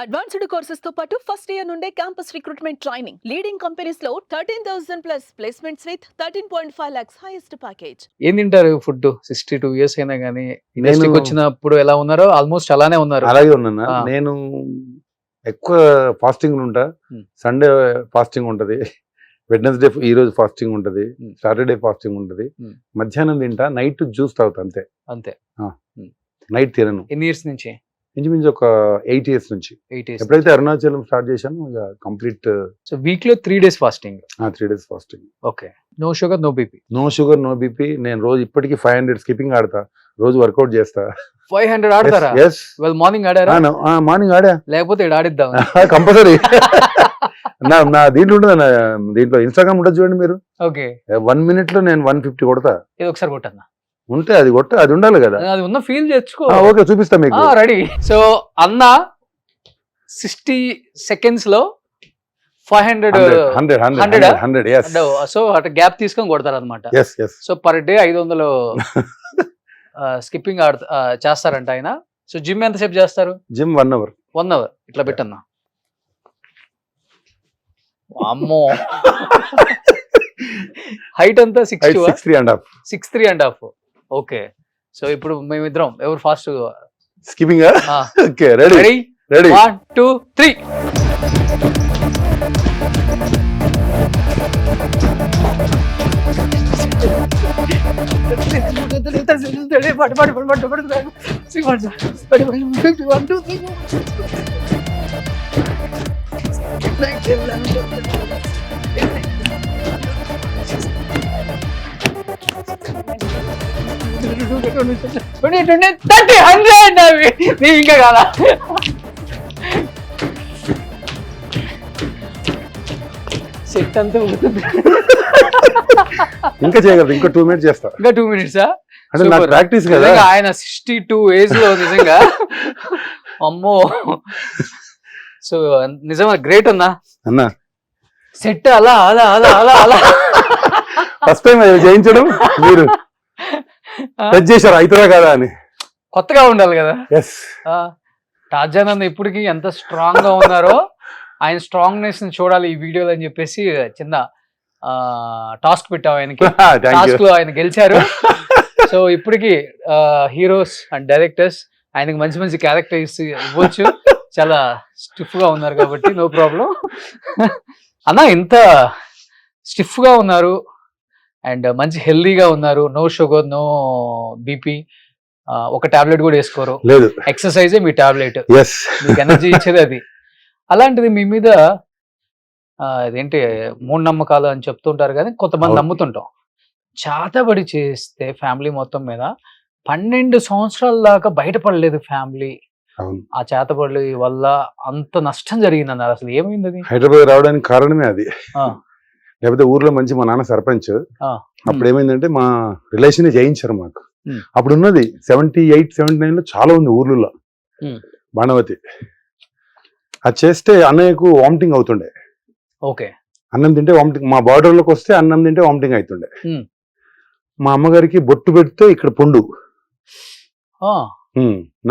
Advanced courses తో పాటు first year నుండే campus recruitment training leading companies లో 13,000 plus placements with 13.5 lakhs highest package. ఏం తింటారు ఫుడ్ 62 years అయినా కానీ ఇండస్ట్రీకి నేను- వచ్చినప్పుడు ఎలా ఉన్నారో ఆల్మోస్ట్ అలానే ఉన్నారు. అలాగే ఉన్నాను ఆ. నేను ఎక్కువ ఫాస్టింగ్ ఉంటా. Hmm. సండే ఫాస్టింగ్ ఉంటది, వెడ్నెస్డే ఈ రోజు ఫాస్టింగ్ ఉంటది, Hmm. సాటర్డే ఫాస్టింగ్ ఉంటది. Hmm. మధ్యాహ్నం తింటా, నైట్ జ్యూస్ తాగుతా అంతే. అంతే. నైట్ తినను. ఎన్ని ఇయర్స్ నుంచి? ఇంచుమించు ఒక 8 years నుంచి. 8 years. ఎప్పుడైతే అరుణాచలం స్టార్ట్ చేశాను ఇక కంప్లీట్ సో వీక్ లో 3 days fasting. 3 days fasting. Okay. No sugar no BP. No sugar no BP. నేను రోజు ఇప్పటికీ 500 స్కిప్పింగ్ ఆడతా, రోజు వర్కౌట్ చేస్తా. 500 ఆడతారా? ఎస్. వాళ్ళు మార్నింగ్ ఆడారా? మార్నింగ్ ఆడా లేకపోతే ఇక్కడ ఆడిద్దాం. కంపల్సరీ. నా దీంట్లో ఉంటుంది, దీంట్లో ఇన్స్టాగ్రామ్ ఉంటుంది చూడండి మీరు. ఓకే. 1 minute లో నేను 150 కొడతా. ఇది ఒకసారి కొట్టన్నా. ఉంటే అది అది ఉండాలి కదా. అది ఉన్న ఫీల్ తెచ్చుకో. ఓకే, చూపిస్తా మీకు. రెడీ. సో అన్న 60 seconds లో 500 100 yes. సో అటు గ్యాప్ తీసుకొని కొడతారు అనమాట. yes yes. So per day 500 skipping చేస్తారంట ఆయన. సో జిమ్ ఎంతసేపు చేస్తారు? Gym 1 hour. 1 hour. ఇట్లా పెట్టన్నా. అమ్మో. హైట్ అంతా 6'2", 6'3.5". 6'3.5". ఓకే. సో ఇప్పుడు మేమిద్దరం ఎవరు fast? Skipping. Okay, ready ready. Ready. 1 2 3. ఇంకా కాదా? సెట్ అంతా ఇంకా చేయగలరు, ఇంకా 2 minutes చేస్తా. ఇంకా 2 minutes. అంటే నాకు ప్రాక్టీస్ కదా. నిజంగా ఆయన 62 ఏజ్ లో నిజంగా అమ్మో. సో నిజంగా గ్రేట్ అన్నా. అన్నా సెట్ అలా అలా అలా అలా అలా ఫస్ట్ టైం చేయించడం మీరు టచ్ చేశారు అవుతుందా కదా అని. కొత్తగా ఉండాలి కదా. ఎస్. టార్జాన్ అన్న ఇప్పటికి ఎంత స్ట్రాంగ్ గా ఉన్నారో ఆయన స్ట్రాంగ్నెస్ ని చూడాలి ఈ వీడియోలో అని చెప్పేసి చిన్న టాస్క్ పెట్టాం ఆయనకి. టాస్క్ లో ఆయన గెలిచారు. సో ఇప్పటికి హీరోస్ అండ్ డైరెక్టర్స్ ఆయనకి మంచి మంచి క్యారెక్టర్స్ ఇవ్వచ్చు. చాలా స్టిఫ్ గా ఉన్నారు కాబట్టి నో ప్రాబ్లం. అన్న ఇంత స్టిఫ్ గా ఉన్నారు అండ్ మంచి హెల్దీగా ఉన్నారు. No sugar no BP. ఒక టాబ్లెట్ కూడా వేసుకోరు. లేదు, ఎక్సర్సైజే మీ టాబ్లెట్. ఎస్. మీకు ఎనర్జీ ఇచ్చేది అది. అలాంటిది మీ మీద అదేంటి మూఢనమ్మకాలు అని చెప్తుంటారు కానీ కొంతమంది నమ్ముతుంటాం. చేతబడి చేస్తే ఫ్యామిలీ మొత్తం మీద 12 సంవత్సరాల దాకా బయటపడలేదు ఫ్యామిలీ. ఆ చేతబడి వల్ల అంత నష్టం జరిగిందన్నారు. అసలు ఏమైంది అది? హైదరాబాద్ రావడానికి కారణమే అది. లేకపోతే ఊర్లో మంచి మా నాన్న సర్పంచ్. అప్పుడు ఏమైందంటే మా రిలేషన్ చేయించారు మాకు. అప్పుడు ఉన్నది 78, 79 లో చాలా ఉంది ఊర్లలో. బాణవతి అది చేస్తే అన్నయ్యకు వామిటింగ్ అవుతుండే. ఓకే. అన్నం తింటే వామిటింగ్, మా బార్డర్లోకి వస్తే అన్నం తింటే వామిటింగ్ అవుతుండే. మా అమ్మగారికి బొట్టు పెడితే ఇక్కడ పుండు,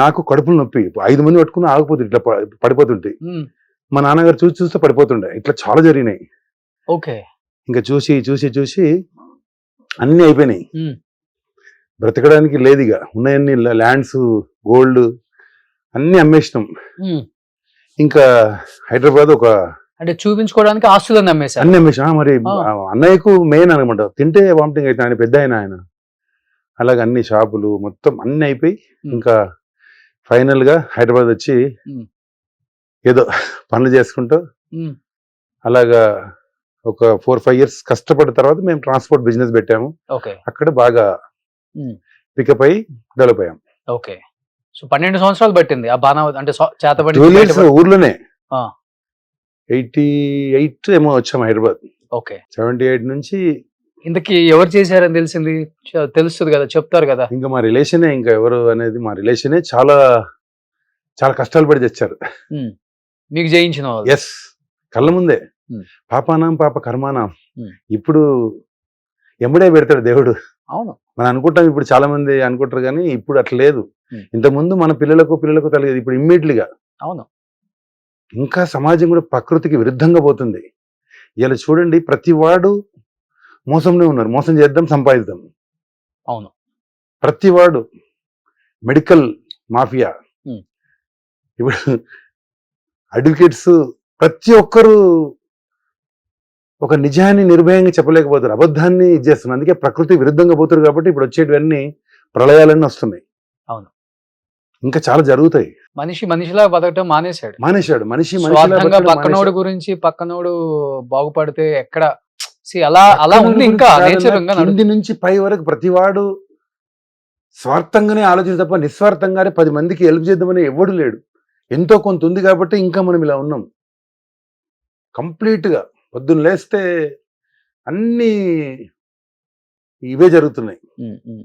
నాకు కడుపులు నొప్పి. 5 మంది పట్టుకుని ఆగిపోతుంది, ఇట్లా పడిపోతుంటాయి. మా నాన్నగారు చూసి చూస్తే పడిపోతుండే. ఇట్లా చాలా జరిగినాయి. ఓకే. ఇంకా చూసి చూసి చూసి అన్ని అయిపోయినాయి. బ్రతకడానికి లేదు ఇక. ఉన్నాయన్ని ల్యాండ్స్, గోల్డ్ అన్ని అమ్మేసినాం. ఇంకా హైదరాబాద్ ఒక అంటే చూపించుకోవడానికి ఆస్తులను అమ్మేశారు. అన్ని అమ్మేసా. మరి అన్నయ్యకు మెయిన్ అనమాట, తింటే వామిటింగ్ అయితే ఆయన పెద్ద ఆయన. అలాగే అన్ని షాపులు మొత్తం అన్ని అయిపోయి ఇంకా ఫైనల్ గా హైదరాబాద్ వచ్చి ఏదో పనులు చేసుకుంటూ అలాగా ఒక 4-5 years కష్టపడిన తర్వాత మేము ట్రాన్స్పోర్ట్ బిజినెస్ పెట్టాము. అక్కడ బాగా పికప్ అయ్యి డెవలప్ అయ్యాం. ఓకే. సో 12 సంవత్సరాలు పట్టింది ఆ బాణ అంటే చేతబడి. ఊర్లోనే 88 ఏమో వచ్చాము హైదరాబాద్. ఓకే. 78 నుంచి. ఇంతకీ ఎవరు చేశారని తెలిసింది? తెలుస్తుంది కదా, చెప్తారు కదా. ఇంకా మా రిలేషనే, ఇంకా ఎవరు అనేది మా రిలేషనే చాలా చాలా కష్టాలు పడి తెచ్చారు. మీకు జయించిన వాళ్ళు. ఎస్, కళ్ళ ముందే. పాపానాం పాప కర్మానాం. ఇప్పుడు ఎంబడే పెడతాడు దేవుడు. అవును, మనం అనుకుంటాం, ఇప్పుడు చాలా మంది అనుకుంటారు కానీ ఇప్పుడు అట్లా లేదు. ఇంతకుముందు మన పిల్లలకు తెలియదు, ఇప్పుడు ఇమ్మీడియట్లీగా. అవును. ఇంకా సమాజం కూడా ప్రకృతికి విరుద్ధంగా పోతుంది. ఇలా చూడండి, ప్రతి వాడు మోసంలో ఉన్నారు. మోసం చేద్దాం, సంపాదిద్దాం. అవును. ప్రతి వాడు మెడికల్ మాఫియా, ఉమ్. ఇప్పుడు అడ్వకేట్స్, ప్రతి ఒక్కరు ఒక నిజాన్ని నిర్భయంగా చెప్పలేకపోతారు, అబద్ధాన్ని చేస్తున్నారు. అందుకే ప్రకృతి విరుద్ధంగా పోతారు. కాబట్టి ఇప్పుడు వచ్చేటివన్నీ ప్రళయాలన్నీ వస్తున్నాయి. అవును. ఇంకా చాలా జరుగుతాయి. మనిషి మనిషిలా బతకటం మానేశాడు. మనిషి మనిషిలా స్వార్థంగా బతకడం పక్కనోడు మానేశాడు. గురించి పక్కనోడు బాగుపడితే ఎక్కడ అలా అలా ఉంది. పక్కనోడి ఇంకా గురించి నేచర్ కాదన్నా, కింది నుంచి పై వరకు ప్రతివాడు స్వార్థంగానే ఆలోచించి తప్ప నిస్వార్థంగానే 10 మందికి హెల్ప్ చేద్దామని ఎవడు లేడు. ఎంతో కొంత ఉంది కాబట్టి ఇంకా మనం ఇలా ఉన్నాం. కంప్లీట్ గా పొద్దున్న లేస్తే అన్ని ఇవే జరుగుతున్నాయి.